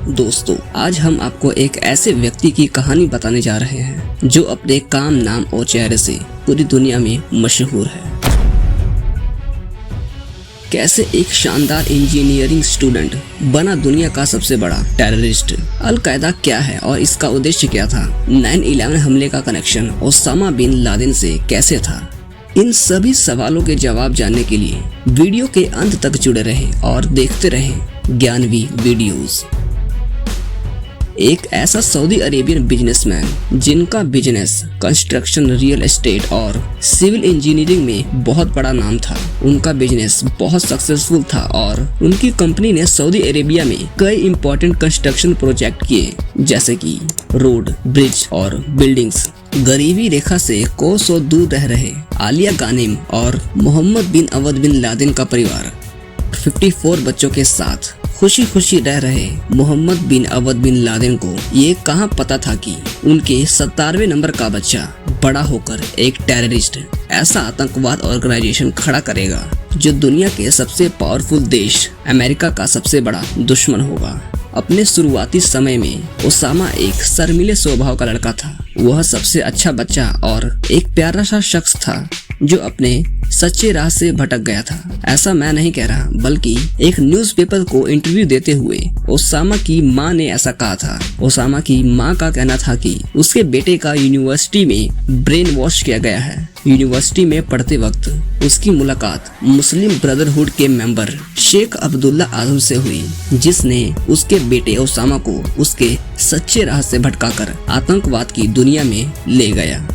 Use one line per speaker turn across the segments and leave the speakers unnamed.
दोस्तों, आज हम आपको एक ऐसे व्यक्ति की कहानी बताने जा रहे हैं जो अपने काम, नाम और चेहरे से पूरी दुनिया में मशहूर है। कैसे एक शानदार इंजीनियरिंग स्टूडेंट बना दुनिया का सबसे बड़ा टेररिस्ट। अल-कायदा क्या है और इसका उद्देश्य क्या था? 9/11 हमले का कनेक्शन ओसामा बिन लादेन से कैसे था? इन सभी सवालों के जवाब जानने के लिए वीडियो के अंत तक जुड़े रहें और देखते रहें ज्ञानवी वीडियोस। एक ऐसा सऊदी अरेबियन बिजनेसमैन जिनका बिजनेस कंस्ट्रक्शन, रियल एस्टेट और सिविल इंजीनियरिंग में बहुत बड़ा नाम था। उनका बिजनेस बहुत सक्सेसफुल था और उनकी कंपनी ने सऊदी अरेबिया में कई इंपॉर्टेंट कंस्ट्रक्शन प्रोजेक्ट किए, जैसे कि रोड, ब्रिज और बिल्डिंग्स। गरीबी रेखा से कोसों दूर रह रहे आलिया गानिम और मोहम्मद बिन अवद बिन लादेन का परिवार 54 बच्चों के साथ खुशी खुशी रह रहे मोहम्मद बिन अवद बिन लादेन को ये कहाँ पता था कि उनके 97वें नंबर का बच्चा बड़ा होकर एक टेररिस्ट, ऐसा आतंकवाद ऑर्गेनाइजेशन खड़ा करेगा जो दुनिया के सबसे पावरफुल देश अमेरिका का सबसे बड़ा दुश्मन होगा। अपने शुरुआती समय में ओसामा एक शर्मीले स्वभाव का लड़का था। वह सबसे अच्छा बच्चा और एक प्यारा सा शख्स था जो अपने सच्चे राह से भटक गया था। ऐसा मैं नहीं कह रहा, बल्कि एक न्यूज़पेपर को इंटरव्यू देते हुए ओसामा की मां ने ऐसा कहा था। ओसामा की मां का कहना था कि उसके बेटे का यूनिवर्सिटी में ब्रेन वॉश किया गया है। यूनिवर्सिटी में पढ़ते वक्त उसकी मुलाकात मुस्लिम ब्रदरहुड के मेंबर शेख अब्दुल्ला आजम से हुई, जिसने उसके बेटे ओसामा को उसके सच्चे राह से भटकाकर आतंकवाद की दुनिया में ले गया।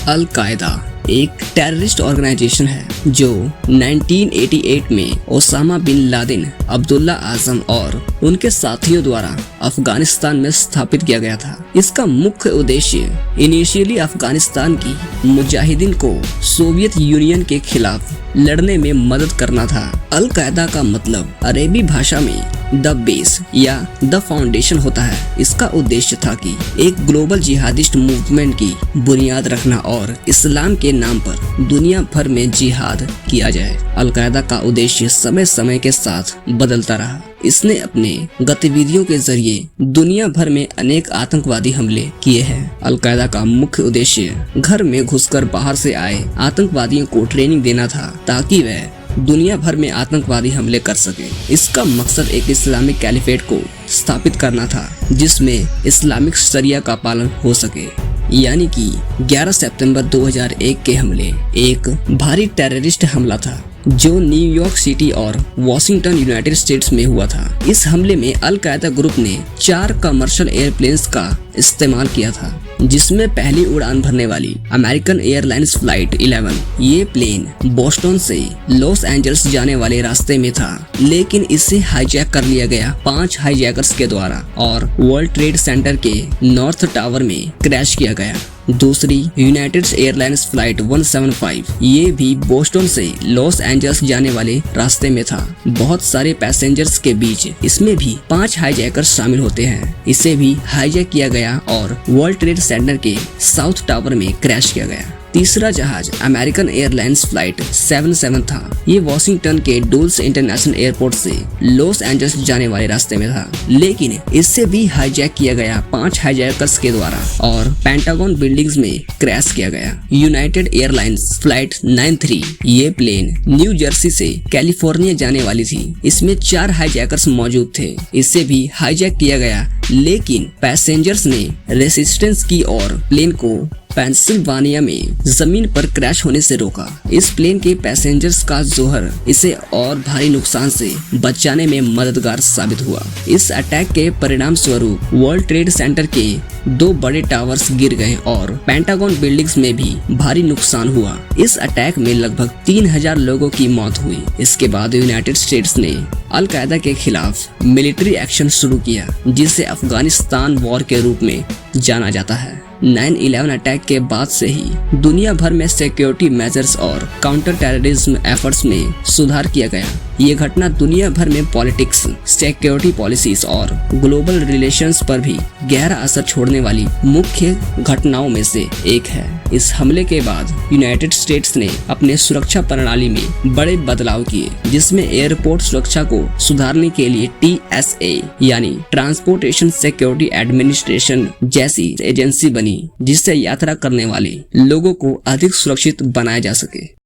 अल-कायदा एक टेररिस्ट ऑर्गेनाइजेशन है जो 1988 में Osama bin Laden, Abdullah Azam और उनके साथियों द्वारा अफगानिस्तान में स्थापित किया गया था। इसका मुख्य उद्देश्य इनिशियली अफगानिस्तान की मुजाहिदीन को सोवियत यूनियन के खिलाफ लड़ने में मदद करना था। अल-कायदा का मतलब अरेबी भाषा में द बेस या द फाउंडेशन होता है। इसका उद्देश्य था कि एक ग्लोबल जिहादिस्ट मूवमेंट की बुनियाद रखना और इस्लाम के नाम पर दुनिया भर में जिहाद किया जाए। अल-कायदा का उद्देश्य समय समय के साथ बदलता रहा। इसने अपने गतिविधियों के जरिए दुनिया भर में अनेक आतंकवादी हमले किए हैं। अल-कायदा का मुख्य उद्देश्य घर में घुसकर बाहर से आए आतंकवादियों को ट्रेनिंग देना था ताकि वह दुनिया भर में आतंकवादी हमले कर सके। इसका मकसद एक इस्लामिक कैलिफेट को स्थापित करना था जिसमें इस्लामिक शरिया का पालन हो सके। यानी कि 11 सितंबर 2001 के हमले एक भारी टेररिस्ट हमला था जो न्यूयॉर्क सिटी और वॉशिंगटन, यूनाइटेड स्टेट्स में हुआ था। इस हमले में अल-कायदा ग्रुप ने 4 कमर्शियल एयरप्लेन्स का इस्तेमाल किया था, जिसमें पहली उड़ान भरने वाली अमेरिकन एयरलाइंस फ्लाइट 11। ये प्लेन बोस्टन से लॉस एंजल्स जाने वाले रास्ते में था, लेकिन इसे हाईजैक कर लिया गया 5 हाईजैकर्स के द्वारा और वर्ल्ड ट्रेड सेंटर के नॉर्थ टावर में क्रैश किया गया। दूसरी यूनाइटेड एयरलाइंस फ्लाइट 175, ये भी बोस्टन से लॉस एंजल्स जाने वाले रास्ते में था। बहुत सारे पैसेंजर्स के बीच इसमें भी 5 हाईजैकर्स शामिल होते हैं। इसे भी हाईजैक किया गया और वर्ल्ड ट्रेड सेंटर के साउथ टावर में क्रैश किया गया। तीसरा जहाज अमेरिकन एयरलाइंस फ्लाइट 77 था। ये वॉशिंगटन के डुल्स इंटरनेशनल एयरपोर्ट से लॉस एंजल्स जाने वाले रास्ते में था, लेकिन इससे भी हाईजैक किया गया 5 हाईजैकर्स के द्वारा और पेंटागन बिल्डिंग्स में क्रैश किया गया। यूनाइटेड एयरलाइंस फ्लाइट 93, ये प्लेन न्यू जर्सी से कैलिफोर्निया जाने वाली थी। इसमें 4 हाईजैकर्स मौजूद थे। इससे भी हाईजैक किया गया, लेकिन पैसेंजर्स ने रेसिस्टेंस की और प्लेन को पेंसिल्वानिया में जमीन पर क्रैश होने से रोका। इस प्लेन के पैसेंजर्स का जोहर इसे और भारी नुकसान से बचाने में मददगार साबित हुआ। इस अटैक के परिणाम स्वरूप वर्ल्ड ट्रेड सेंटर के 2 बड़े टावर्स गिर गए और पेंटागन बिल्डिंग्स में भी भारी नुकसान हुआ। इस अटैक में लगभग 3000 लोगों की मौत हुई। इसके बाद यूनाइटेड स्टेट्स ने अल-कायदा के खिलाफ मिलिट्री एक्शन शुरू किया, जिसे अफगानिस्तान वॉर के रूप में जाना जाता है। 9/11 अटैक के बाद से ही दुनिया भर में सिक्योरिटी मेजर्स और काउंटर टेररिज्म एफर्ट्स में सुधार किया गया। ये घटना दुनिया भर में पॉलिटिक्स, सिक्योरिटी पॉलिसीज और ग्लोबल रिलेशंस पर भी गहरा असर छोड़ने वाली मुख्य घटनाओं में से एक है। इस हमले के बाद यूनाइटेड स्टेट्स ने अपने सुरक्षा प्रणाली में बड़े बदलाव किए, जिसमें एयरपोर्ट सुरक्षा को सुधारने के लिए TSA यानी ट्रांसपोर्टेशन सिक्योरिटी एडमिनिस्ट्रेशन जैसी एजेंसी बनी, जिससे यात्रा करने वाले लोगों को अधिक सुरक्षित बनाया जा सके।